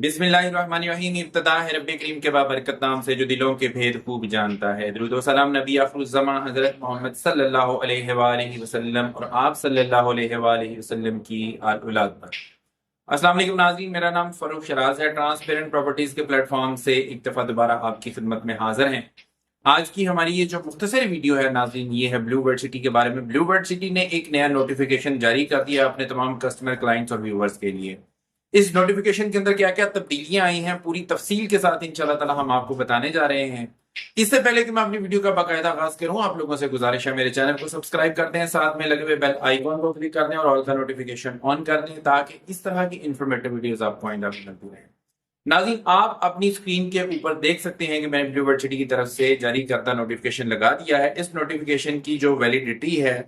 बिस्मिल्लाहिर्रहमानिर्रहीम। इब्तिदा है रब्बे करीम के बाबरकत नाम से जो दिलों के भेद खूब जानता है। दुरूद व सलाम नबी अफरुज़्ज़मा हज़रत मोहम्मद सल्लल्लाहु अलैहि वसल्लम और आप सल्लल्लाहु अलैहि वसल्लम की आल औलाद पर। अस्सलाम वालेकुम नाज़रीन, मेरा नाम फ़रूख शराज है। ट्रांसपेरेंट प्रॉपर्टीज के प्लेटफॉर्म से एक दफ़ा दोबारा आपकी खिदमत में हाजिर हैं। आज की हमारी ये जो मुख्तसर वीडियो है नाज़रीन, ये है ब्लू बर्ड सिटी के बारे में। ब्लू बर्ड सिटी ने एक नया नोटिफिकेशन जारी कर दिया अपने तमाम कस्टमर, क्लाइंट्स और व्यूवर्स के लिए। इस नोटिफिकेशन के अंदर क्या क्या तब्दीलियां आई हैं पूरी तफसील के साथ इंशाल्लाह ताला हम आपको बताने जा रहे हैं। इससे पहले कि मैं अपनी वीडियो का बाकायदा आगाज करूं, आप लोगों से गुजारिश है मेरे चैनल को सब्सक्राइब कर दें, साथ में लगे हुए बेल आइकॉन को क्लिक कर दें और ऑल का नोटिफिकेशन ऑन कर दें ताकि इस तरह की इंफॉर्मेटिव वीडियोस आपको आइंदा भी मिलती रहें। नाज़रीन, आप अपनी स्क्रीन के ऊपर देख सकते हैं कि मैंने ब्लू बर्ड सिटी की तरफ से जारी करता नोटिफिकेशन लगा दिया है। इस नोटिफिकेशन की जो वैलिडिटी है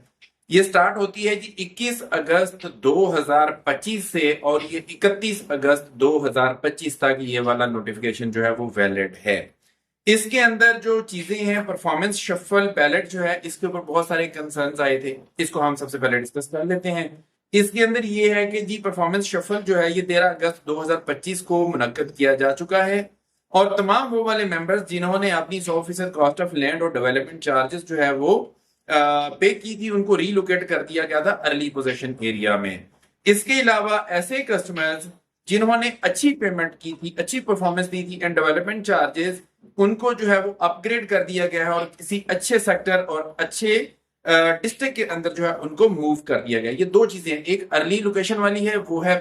ये स्टार्ट होती है जी 21 अगस्त 2025 से और ये 31 अगस्त 2025 तक ये वाला नोटिफिकेशन जो है वो वैलिड है। इसके अंदर जो चीजें हैं, परफॉर्मेंस शफल बैलेट जो है, इसके ऊपर बहुत सारे कंसर्न्स आए थे। इसको हम सबसे पहले डिस्कस कर लेते हैं। इसके अंदर ये है कि जी परफॉर्मेंस शफल जो है ये 13 अगस्त 2025 को मुनक्कद किया जा चुका है और तमाम वो वाले मेंबर्स जिन्होंने अपनी 100% कॉस्ट ऑफ लैंड और डेवलपमेंट चार्जेस जो है वो पे की थी, उनको रीलोकेट कर दिया गया था अर्ली पोजीशन एरिया में। इसके अलावा ऐसे कस्टमर्स जिन्होंने अच्छी पेमेंट की थी, अच्छी परफॉर्मेंस दी थी एंड डेवलपमेंट चार्जेस, उनको जो है वो अपग्रेड कर दिया गया है और किसी अच्छे सेक्टर और अच्छे डिस्ट्रिक्ट के अंदर जो है उनको मूव कर दिया गया। ये दो चीजें हैं, एक अर्ली लोकेशन वाली है वो है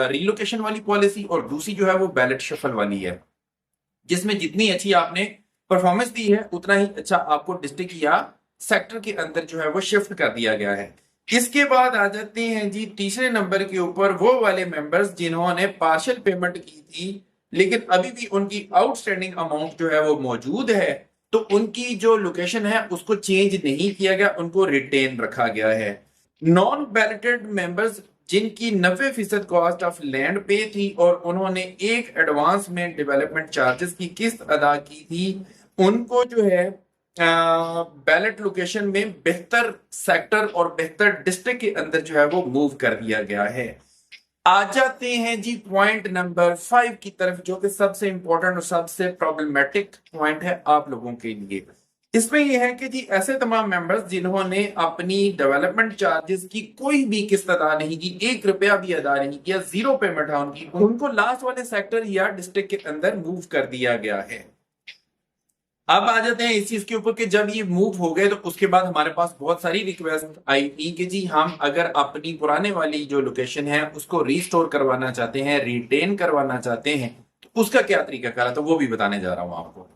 रीलोकेशन वाली पॉलिसी, और दूसरी जो है वो बैलेट शफल वाली है जिसमें जितनी अच्छी आपने परफॉर्मेंस दी है उतना ही अच्छा आपको डिस्ट्रिक्ट या सेक्टर के अंदर जो है वो शिफ्ट कर दिया गया है। इसके बाद आ जाते हैं जी तीसरे नंबर के ऊपर वो वाले मेंबर्स जिन्होंने पार्शियल पेमेंट की थी लेकिन अभी भी उनकी आउटस्टैंडिंग अमाउंट जो है वो मौजूद है, तो उनकी जो लोकेशन है उसको चेंज नहीं किया गया, उनको रिटेन रखा गया है। नॉन बैलेटेड मेंबर्स जिनकी 90% कॉस्ट ऑफ लैंड पे थी और उन्होंने एक एडवांस में डेवलपमेंट चार्जेस की किस्त अदा की थी, उनको जो है बैलेट लोकेशन में बेहतर सेक्टर और बेहतर डिस्ट्रिक्ट के अंदर जो है वो मूव कर दिया गया है। आ जाते हैं जी पॉइंट नंबर 5 की तरफ, जो कि सबसे इंपॉर्टेंट और सबसे प्रॉब्लमेटिक पॉइंट है आप लोगों के लिए। इसमें यह है कि जी ऐसे तमाम मेंबर्स जिन्होंने अपनी डेवलपमेंट चार्जेस की कोई भी किस्त अदा नहीं की, 1 रुपया भी अदा नहीं किया, जीरो पेमेंट है उनकी, उनको लास्ट वाले सेक्टर या डिस्ट्रिक्ट के अंदर मूव कर दिया गया है। अब आ जाते हैं इस चीज के ऊपर कि जब ये मूव हो गए तो उसके बाद हमारे पास बहुत सारी रिक्वेस्ट आई थी कि जी हम अगर अपनी पुराने वाली जो लोकेशन है उसको रीस्टोर करवाना चाहते हैं, रिटेन करवाना चाहते हैं, तो उसका क्या तरीका है, तो वो भी बताने जा रहा हूं आपको।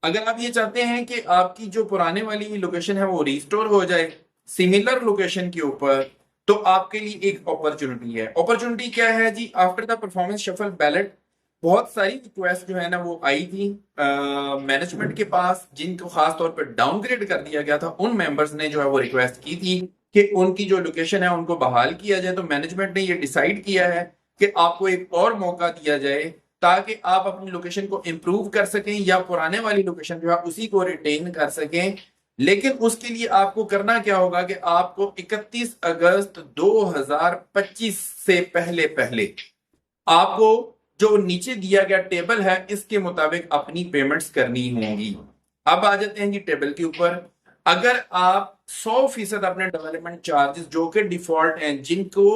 अगर आप ये चाहते हैं कि आपकी जो पुराने वाली लोकेशन है वो रिस्टोर हो जाए सिमिलर लोकेशन के ऊपर, तो आपके लिए एक अपॉर्चुनिटी है। अपॉर्चुनिटी क्या है जी, after the performance shuffle ballot बहुत सारी रिक्वेस्ट जो है ना वो आई थी मैनेजमेंट के पास, जिनको खास तौर पर डाउनग्रेड कर दिया गया था। उन मेंबर्स ने जो है वो रिक्वेस्ट की थी कि उनकी जो लोकेशन है उनको बहाल किया जाए। तो मैनेजमेंट ने ये डिसाइड किया है कि आपको एक और मौका दिया जाए ताकि आप अपनी लोकेशन को इंप्रूव कर सकें या पुराने वाली लोकेशन जो है उसी को रिटेन कर सकें। लेकिन उसके लिए आपको करना क्या होगा कि आपको 31 अगस्त 2025 से पहले पहले आपको जो नीचे दिया गया टेबल है इसके मुताबिक अपनी पेमेंट्स करनी होंगी। अब आ जाते हैं जी टेबल के ऊपर। अगर आप 100% अपने डेवलपमेंट चार्जेस जो कि डिफॉल्ट हैं, जिनको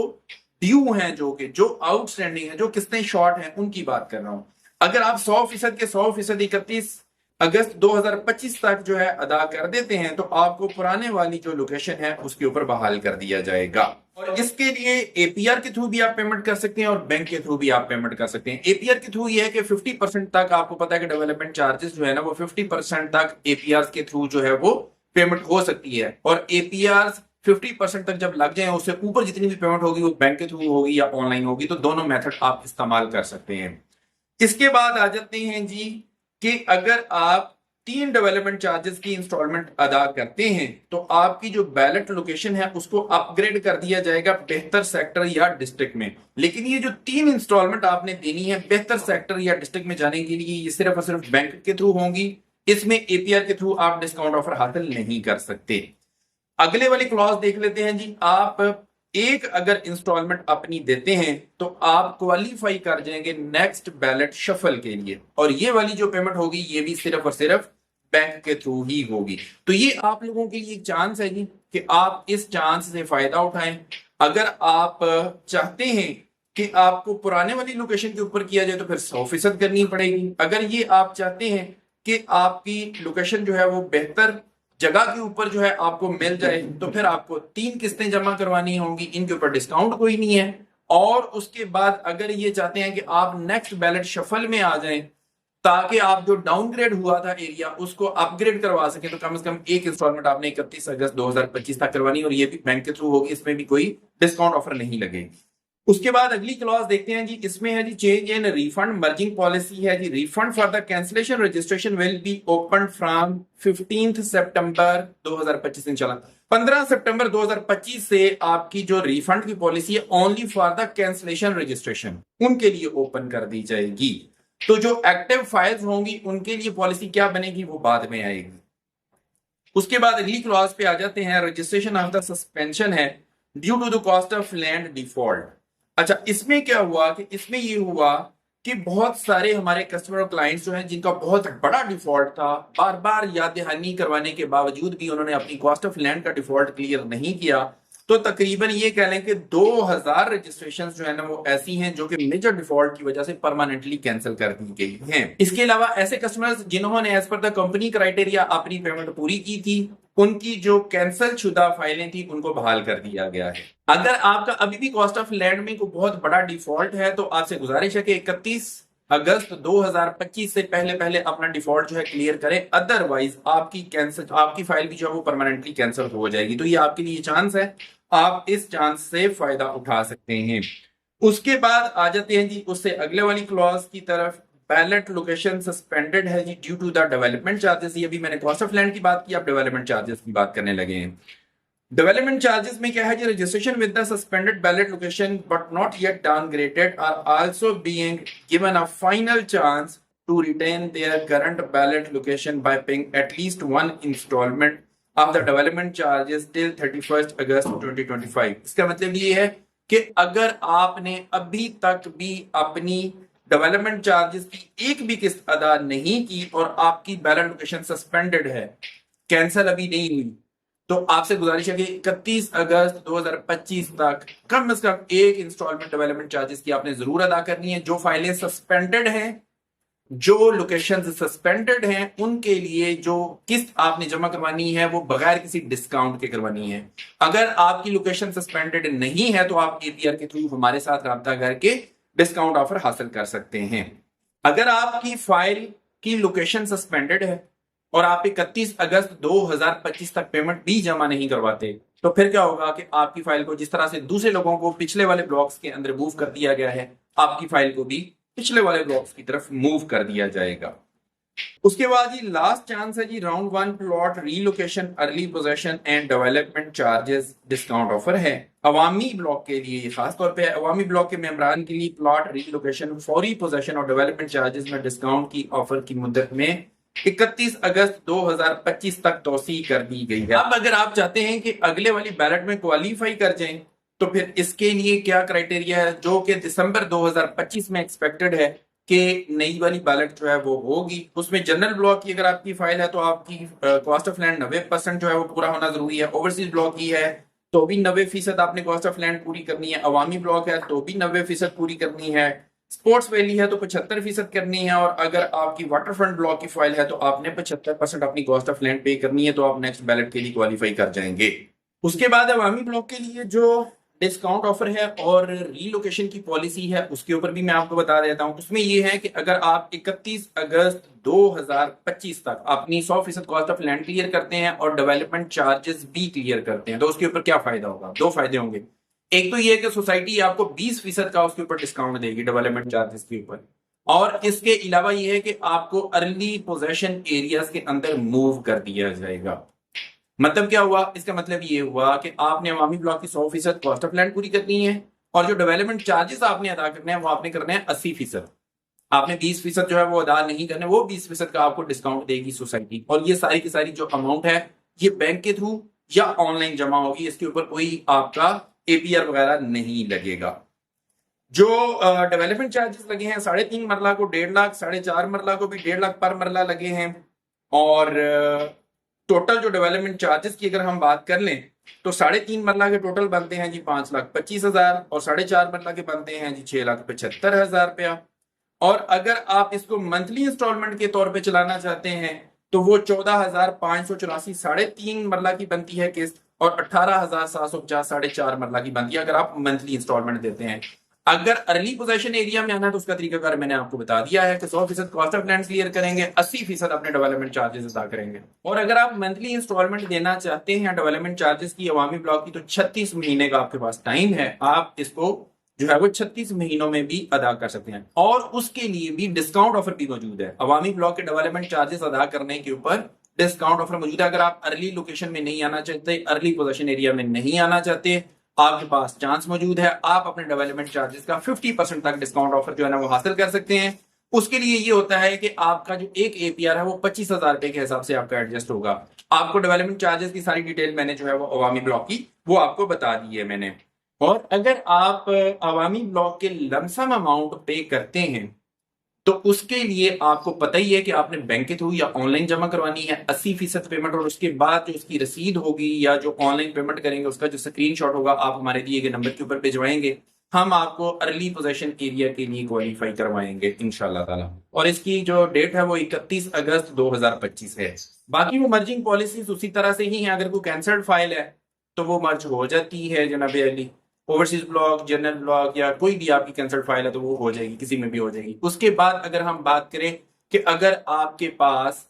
ड्यू हैं, जो आउटस्टैंडिंग है, जो किस्तें शॉर्ट हैं, उनकी बात कर रहा हूं, अगर आप 100% के 100% 31 अगस्त 2025 तक जो है अदा कर देते हैं तो आपको पुराने वाली जो लोकेशन है उसके ऊपर बहाल कर दिया जाएगा। और इसके लिए एपीआर के थ्रू भी आप पेमेंट कर सकते हैं और बैंक के थ्रू भी आप पेमेंट कर सकते हैं। एपीआर के थ्रू ये है कि 50% तक आपको पता है कि डेवलपमेंट चार्जेस जो है ना वो 50% तक एपीआर के थ्रू जो है वो पेमेंट हो सकती है, और एपीआर 50% तक जब लग जाए उससे ऊपर जितनी भी पेमेंट होगी वो बैंक के थ्रू होगी या ऑनलाइन होगी, तो दोनों मेथड आप इस्तेमाल कर सकते हैं। इसके बाद आ जाते हैं जी कि अगर आप 3 डेवलपमेंट चार्जेस की इंस्टॉलमेंट अदा करते हैं तो आपकी जो बैलेट लोकेशन है उसको अपग्रेड कर दिया जाएगा बेहतर सेक्टर या डिस्ट्रिक्ट में। लेकिन ये जो 3 इंस्टॉलमेंट आपने देनी है बेहतर सेक्टर या डिस्ट्रिक्ट में जाने के लिए, ये सिर्फ और सिर्फ बैंक के थ्रू होंगी। इसमें एपीआर के थ्रू आप डिस्काउंट ऑफर हासिल नहीं कर सकते। अगले वाली क्लॉज देख लेते हैं जी। आप एक अगर इंस्टॉलमेंट अपनी देते हैं तो आप क्वालिफाई कर जाएंगे नेक्स्ट बैलेट शफल के लिए, और ये वाली जो पेमेंट होगी ये भी सिर्फ और सिर्फ बैंक के थ्रू ही होगी। तो ये आप लोगों के लिए एक चांस है जी कि आप इस चांस से फायदा उठाएं। अगर आप चाहते हैं कि आपको पुराने वाली लोकेशन के ऊपर किया जाए तो फिर 100% करनी पड़ेगी। अगर ये आप चाहते हैं कि आपकी लोकेशन जो है वो बेहतर जगह के ऊपर जो है आपको मिल जाए तो फिर आपको 3 किस्तें जमा करवानी होंगी, इनके ऊपर डिस्काउंट कोई नहीं है। और उसके बाद अगर ये चाहते हैं कि आप नेक्स्ट बैलेट शफल में आ जाएं ताकि आप जो डाउनग्रेड हुआ था एरिया उसको अपग्रेड करवा सके, तो कम से कम एक इंस्टॉलमेंट आपने 31 अगस्त 2025 तक करवानी, और ये भी बैंक के थ्रू होगी, इसमें भी कोई डिस्काउंट ऑफर नहीं लगेगी। उसके बाद अगली क्लॉज देखते हैं जी, इसमें है जी change in refund merging policy है जी। Refund for the cancellation registration will be open from 15 September 2025 इंशाल्लाह। 15 सितंबर 2025 से आपकी जो रिफंड की पॉलिसी है only for the cancellation registration उनके लिए ओपन कर दी जाएगी। तो जो एक्टिव फाइल्स होंगी उनके लिए पॉलिसी क्या बनेगी वो बाद में आएगी। उसके बाद अगली क्लॉज पे आ जाते हैं, रजिस्ट्रेशन ऑफ द सस्पेंशन है due to the cost of land default. अच्छा, इसमें क्या हुआ कि इसमें ये हुआ कि बहुत सारे हमारे कस्टमर और क्लाइंट्स जो हैं जिनका बहुत बड़ा डिफॉल्ट था, बार बार याद दहानी करवाने के बावजूद भी उन्होंने अपनी कॉस्ट ऑफ लैंड का डिफॉल्ट क्लियर नहीं किया, तो तकरीबन ये कह लें कि 2000 रजिस्ट्रेशंस जो है ना वो ऐसी हैं जो कि मेजर डिफॉल्ट की वजह से परमानेंटली कैंसिल कर दी गई हैं। इसके अलावा ऐसे कस्टमर्स जिन्होंने as per the company criteria अपनी पेमेंट पूरी की थी उनकी जो कैंसिल शुदा फाइलें थी उनको बहाल कर दिया गया है। अगर आपका अभी भी कॉस्ट ऑफ लैंड में कोई बहुत बड़ा डिफॉल्ट है तो आपसे गुजारिश है कि 31 अगस्त 2025 से पहले पहले अपना डिफॉल्ट जो है क्लियर करें, अदरवाइज आपकी फाइल भी जो है वो परमानेंटली कैंसिल हो जाएगी। तो ये आपके लिए चांस है, आप इस चांस से फायदा उठा सकते हैं। उसके बाद आ जाते हैं जी उससे अगले वाली क्लॉज की तरफ, बैलेट लोकेशन सस्पेंडेड है जी due to the development charges. ये भी मैंने कॉस्ट ऑफ लैंड की बात की, आप डेवलपमेंट चार्जेस की बात करने लगे हैं। डेवलपमेंट चार्जेस में क्या है जी, registration with the suspended ballot location but not yet downgraded are also being given a final chance to retain their current ballot location by paying at least one instalment of the development charges till 31 August 2025। इसका मतलब ये है कि अगर आपने अभी तक भी अपनी डेवलपमेंट चार्जेस की एक भी किस्त अदा नहीं की और आपकी बैलेट लोकेशन सस्पेंडेड है, कैंसिल अभी नहीं हुई, तो आपसे गुजारिश है कि 31 अगस्त 2025 तक कम से कम एक इंस्टॉलमेंट डेवलपमेंट चार्जेस की आपने जरूर अदा करनी है। जो फाइलें सस्पेंडेड हैं, जो लोकेशन सस्पेंडेड हैं, उनके लिए जो किस्त आपने जमा करवानी है वो बगैर किसी डिस्काउंट के करवानी है। अगर आपकी लोकेशन सस्पेंडेड नहीं है तो आप एपीआर के थ्रू हमारे साथ राब्ता करके डिस्काउंट ऑफर हासिल कर सकते हैं। अगर आपकी फाइल की लोकेशन सस्पेंडेड है और आप 31 अगस्त 2025 तक पेमेंट भी जमा नहीं करवाते तो फिर क्या होगा कि आपकी फाइल को जिस तरह से दूसरे लोगों को पिछले वाले ब्लॉक्स के अंदर मूव कर दिया गया है, आपकी फाइल को भी पिछले वाले ब्लॉक्स की तरफ मूव कर दिया जाएगा। उसके बाद जी लास्ट चांस है जी round 1 plot relocation early possession and development charges discount offer है। अवामी ब्लॉक के लिए खास तौर पे अवामी ब्लॉक के मेंबरान के लिए प्लॉट रीलोकेशन, फौरी पोजेशन और डेवलपमेंट चार्जेस में डिस्काउंट की ऑफर की मुद्दत में 31 अगस्त 2025 तक तोसी कर दी गई है। अब अगर आप चाहते हैं कि अगले वाली बैलेट में क्वालिफाई कर जाएं तो फिर इसके लिए क्या क्राइटेरिया है, जो कि दिसंबर 2025 में एक्सपेक्टेड है कि नई वाली बैलेट जो है वो होगी। उसमें जनरल ब्लॉक की अगर आपकी फाइल है तो आपकी कॉस्ट ऑफ लैंड 90% जो है वो पूरा होना जरूरी है। ओवरसीज ब्लॉक की है तो भी 90% आपने कॉस्ट ऑफ लैंड पूरी करनी है। अवामी ब्लॉक है तो भी 90% पूरी करनी है। स्पोर्ट्स वैली है तो 75% करनी है। और अगर आपकी वाटर फ्रंट ब्लॉक की फाइल है तो आपने 75% अपनी कॉस्ट ऑफ लैंड पे करनी है, तो आप नेक्स्ट बैलेट के लिए क्वालिफाई कर जाएंगे। उसके बाद अवामी ब्लॉक के लिए जो डिस्काउंट ऑफर है और रीलोकेशन की पॉलिसी है उसके ऊपर भी मैं आपको बता देता हूं। उसमें यह है कि अगर आप 31 अगस्त 2025 तक अपनी 100% कॉस्ट ऑफ लैंड क्लियर करते हैं और डेवलपमेंट चार्जेस भी क्लियर करते हैं तो उसके ऊपर क्या फायदा होगा, दो फायदे होंगे। एक तो यह है कि सोसाइटी आपको 20% का उसके ऊपर डिस्काउंट देगी डेवलपमेंट चार्जेस के ऊपर, और इसके अलावा यह है कि आपको अर्ली पोजेशन एरियाज के अंदर मूव कर दिया जाएगा। मतलब क्या हुआ, इसका मतलब ये हुआ कि आपने अवामी ब्लॉक की 100% कॉस्ट ऑफ लैंड पूरी करनी है और जो डेवलपमेंट चार्जेस आपने अदा करने हैं वो आपने करने हैं 80%। आपने 20% जो है वो अदा नहीं करने, वो 20% का आपको डिस्काउंट देगी सोसाइटी। और ये सारी की सारी जो अमाउंट है ये बैंक के थ्रू या ऑनलाइन जमा होगी, इसके ऊपर कोई आपका APR वगैरह नहीं लगेगा। जो डेवलपमेंट चार्जेस लगे हैं 3.5 मरला को 1.5 लाख, 4.5 मरला को भी 1.5 लाख पर मरला लगे हैं। और टोटल जो डेवलपमेंट चार्जेस की अगर हम बात कर लें तो 3.5 मरला के टोटल बनते हैं जी 5,25,000 और 4.5 मरला के बनते हैं जी 6,75,000 रुपया। और अगर आप इसको मंथली इंस्टॉलमेंट के तौर पे चलाना चाहते हैं तो वो 14,584 3.5 मरला की बनती है किस्त और 18,750 4.5 मरला की बनती है अगर आप मंथली इंस्टॉलमेंट देते हैं। अगर अर्ली पोजेशन एरिया में आना है तो उसका तरीकाकार मैंने आपको बता दिया है कि 100% कॉस्ट ऑफ लैंड क्लियर करेंगे, 80% अपने डेवलपमेंट चार्जेस अदा करेंगे। और अगर आप मंथली इंस्टॉलमेंट देना चाहते हैं डेवलपमेंट चार्जेस की अवामी ब्लॉक की तो 36 महीने का आपके पास टाइम है, आप इसको जो है वो 36 महीनों में भी अदा कर सकते हैं। और उसके लिए भी डिस्काउंट ऑफर भी मौजूद है। अवामी ब्लॉक के डेवलपमेंट चार्जेस अदा करने के ऊपर डिस्काउंट ऑफर मौजूद है। अगर आप अर्ली लोकेशन में नहीं आना चाहते, अर्ली पोजीशन एरिया में नहीं आना चाहते, आपके पास चांस मौजूद है, आप अपने डेवलपमेंट चार्जेस का 50% तक डिस्काउंट ऑफर जो है ना वो हासिल कर सकते हैं। उसके लिए ये होता है कि आपका जो एक APR है वो 25,000 रुपए के हिसाब से आपका एडजस्ट होगा। आपको डेवलपमेंट चार्जेस की सारी डिटेल मैंने जो है वो अवामी ब्लॉक की वो आपको बता दी है मैंने। और अगर आप अवामी ब्लॉक के लमसम अमाउंट पे करते हैं तो उसके लिए आपको पता ही है कि आपने बैंक के थ्रू या ऑनलाइन जमा करवानी है 80% पेमेंट, और उसके बाद जो उसकी रसीद होगी या जो ऑनलाइन पेमेंट करेंगे उसका जो स्क्रीनशॉट होगा आप हमारे दिए गए नंबर के ऊपर भिजवाएंगे। हम आपको अर्ली पोजेशन एरिया के लिए क्वालिफाई करवाएंगे इंशाल्लाह ताला। और इसकी जो डेट है वो 31 अगस्त 2025 है। बाकी वो मर्जिंग पॉलिसीज उसी तरह से ही है। अगर कोई कैंसल्ड फाइल है तो वो मर्ज हो जाती है जनाब Ali. Overseas block, general block या कोई भी आपकी कैंसल्ड फाइल है तो वो हो जाएगी, किसी में भी हो जाएगी। उसके बाद अगर हम बात करें कि अगर आपके पास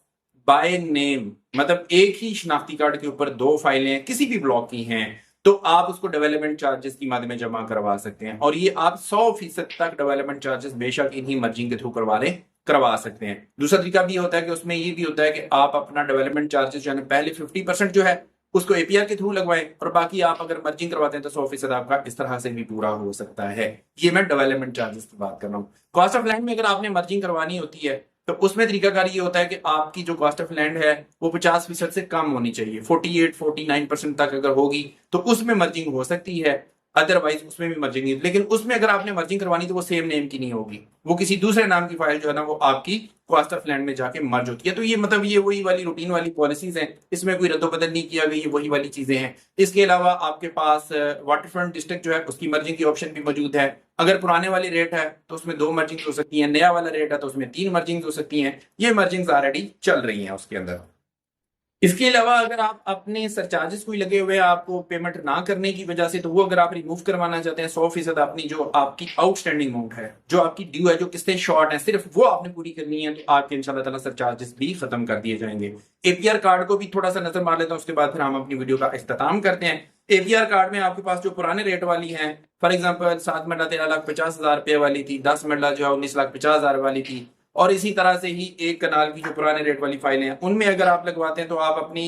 बाय नेम मतलब एक ही शनाख्ती कार्ड के ऊपर 2 फाइलें किसी भी ब्लॉक की हैं तो आप उसको डेवलपमेंट चार्जेस की मद में जमा करवा सकते हैं। और ये आप 100% तक डेवलपमेंट चार्जेस बेशक इन्हीं मर्जिंग के थ्रू करवा सकते हैं। दूसरा तरीका भी होता है कि उसमें ये भी होता है कि आप अपना डेवलपमेंट चार्जेस जो है पहले 50% जो है उसको APR के थ्रू लगवाएं और बाकी आप अगर मर्जिंग करवाते हैं तो 100% आपका इस तरह से भी पूरा हो सकता है। ये मैं डेवलपमेंट चार्जेस की बात कर रहा हूँ। कॉस्ट ऑफ लैंड में अगर आपने मर्जिंग करवानी होती है तो उसमें तरीकाकार ये होता है कि आपकी जो कॉस्ट ऑफ लैंड है वो 50% से कम होनी चाहिए। 48-49% तक अगर होगी तो उसमें मर्जिंग हो सकती है, अदरवाइज उसमें भी मर्जिंग नहीं। लेकिन उसमें अगर आपने मर्जिंग करवानी तो वो सेम नेम की नहीं होगी, वो किसी दूसरे नाम की फाइल जो है ना वो आपकी कॉस्ट ऑफ लैंड में जाके मर्ज होती है। तो ये मतलब ये वही वाली रूटीन वाली पॉलिसीज हैं, इसमें कोई रद्दोबदल नहीं किया गई, वही वाली चीजें हैं। इसके अलावा आपके पास वाटरफ्रंट डिस्ट्रिक्ट जो है उसकी मर्जिंग की ऑप्शन भी मौजूद है। अगर पुराने वाली रेट है तो उसमें 2 मर्जिंग हो सकती है, नया वाला रेट है तो उसमें 3 मर्जिंग हो सकती हैं। ये मर्जिंग ऑलरेडी चल रही हैं उसके अंदर। इसके अलावा अगर आप अपने सरचार्जेस कोई लगे हुए आपको पेमेंट ना करने की वजह से तो वो अगर आप रिमूव करवाना चाहते हैं 100% अपनी जो आपकी आउटस्टैंडिंग अमाउंट है, जो आपकी ड्यू है, जो किस्तें शॉर्ट है, सिर्फ वो आपने पूरी करनी है तो आपके इंशाल्लाह ताला सरचार्जेस भी खत्म कर दिए जाएंगे। APR कार्ड को भी थोड़ा सा नजर मार लेता हूँ, उसके बाद फिर हम अपनी वीडियो का इख्तिताम करते हैं। APR कार्ड में आपके पास जो पुराने रेट वाली है, फॉर एग्जाम्पल 7 मरला 13,50,000 रुपये वाली थी, 10 मरला जो है 19,50,000 वाली थी, और इसी तरह से ही 1 कनाल की जो पुराने रेट वाली फाइलें हैं उनमें अगर आप लगवाते हैं तो आप अपनी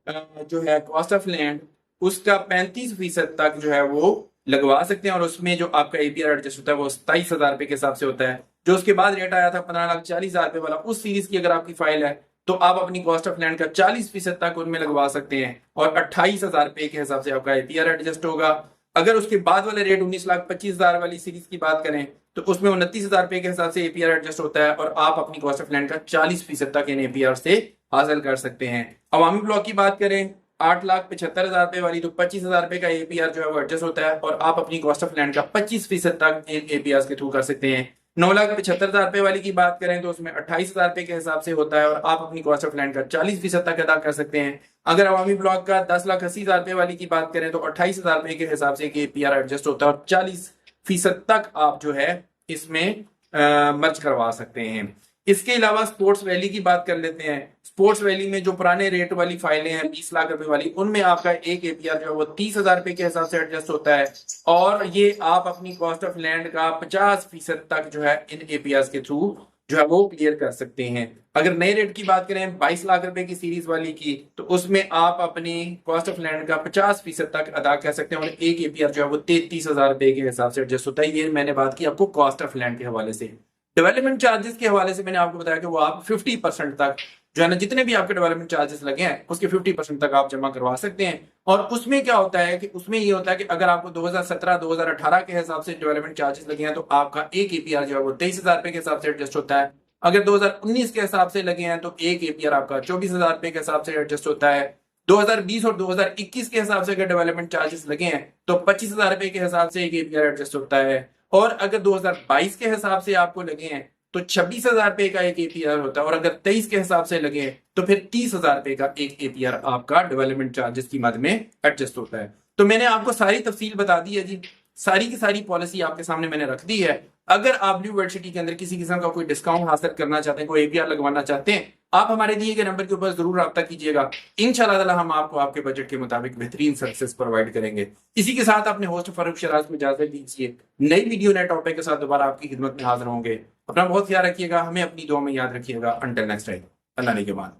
जो है कॉस्ट ऑफ लैंड उसका 35% तक जो है वो लगवा सकते हैं। और उसमें जो आपका APR एडजस्ट होता है वो 27,000 रुपए के हिसाब से होता है। जो उसके बाद रेट आया था 15,40,000 रुपए वाला, उस सीरीज की अगर आपकी फाइल है तो आप अपनी कॉस्ट ऑफ लैंड का 40% तक उनमें लगवा सकते हैं और 28,000 रुपए के हिसाब से आपका APR एडजस्ट होगा। अगर उसके बाद वाले रेट 19,25,000 वाली सीरीज की बात करें तो उसमें 29,000 रुपए के हिसाब से APR एडजस्ट होता है और आप अपनी कॉस्ट ऑफ लैंड का 40% तक इन APR से हासिल कर सकते हैं। अवामी ब्लॉक की बात करें 8,75,000 रुपए वाली तो 25,000 रुपए का APR जो है वो एडजस्ट होता है और आप अपनी कॉस्ट ऑफ लैंड का 25% तक इन APR के थ्रू कर सकते हैं। 9,75,000 रुपए वाली की बात करें तो उसमें 28,000 रुपए के हिसाब से होता है और आप अपनी कॉस्ट ऑफ लैंड का 40% तक अदा कर सकते हैं। अगर अवामी ब्लॉक का 10,80,000 रुपए वाली की बात करें तो 28,000 रुपए के हिसाब से APR एडजस्ट होता है और 40% तक आप जो है इसमें मर्ज करवा सकते हैं। इसके अलावा स्पोर्ट्स वैली की बात कर लेते हैं। स्पोर्ट्स वैली में जो पुराने रेट वाली फाइलें हैं 20 लाख रुपए वाली, उनमें आपका एक APR जो है वो 30,000 रुपए के हिसाब से एडजस्ट होता है और ये आप अपनी कॉस्ट ऑफ लैंड का 50% तक जो है इन APR के थ्रू जो है वो क्लियर कर सकते हैं। अगर नए रेट की बात करें 22 लाख रुपए की सीरीज वाली की तो उसमें आप अपनी कॉस्ट ऑफ लैंड का 50% तक अदा कर सकते हैं और एक APR जो है वो 33,000 रुपए के हिसाब से एडजस्ट होता है। ये मैंने बात की आपको कॉस्ट ऑफ लैंड के हवाले से। डेवलपमेंट चार्जेस के हवाले से मैंने आपको बताया कि वो आप 50% तक जो है ना जितने भी आपके डेवलपमेंट चार्जेस लगे हैं उसके 50% तक आप जमा करवा सकते हैं। और उसमें क्या होता है कि उसमें ये होता है कि अगर आपको 2017-2018 के हिसाब से डेवलपमेंट चार्जेस लगे हैं तो आपका एक एपीआर जो है वो 23,000 रुपए के हिसाब से एडजस्ट होता है। अगर 2019 के हिसाब से लगे हैं तो एक एपीआर आपका 24,000 रुपए के हिसाब से एडजस्ट होता है। 2020 और 2021 के हिसाब से अगर डेवलपमेंट चार्जेस लगे हैं तो 25,000 रुपए के हिसाब से एक एपीआर एडजस्ट होता है। और अगर 2022 के हिसाब से आपको लगे हैं तो 26,000 रुपए का एक एपीआर होता है। और अगर 23 के हिसाब से लगे तो फिर 30,000 रुपए का एक एपीआर आपका डेवलपमेंट चार्जेस की मद में एडजस्ट होता है। तो मैंने आपको सारी तफसील बता दी है जी, सारी की सारी पॉलिसी आपके सामने मैंने रख दी है। अगर आप न्यू वर्ल्ड सिटी के अंदर किसी किस्म का कोई डिस्काउंट हासिल करना चाहते हैं, कोई एपीआर लगवाना चाहते हैं, आप हमारे दिए गए नंबर के ऊपर जरूर रब्ता कीजिएगा। इंशाल्लाह हम आपको आपके बजट के मुताबिक बेहतरीन सर्विसेज प्रोवाइड करेंगे। इसी के साथ अपने होस्ट फारूक शराज को इजाजत दीजिए। नई वीडियो नए टॉपिक के साथ दोबारा आपकी खिदमत में हाजिर होंगे। अपना बहुत ख्याल रखिएगा, हमें अपनी दुआ में याद रखिएगा। अंटिल नेक्स्ट टाइम, अल्लाह ने के बाद।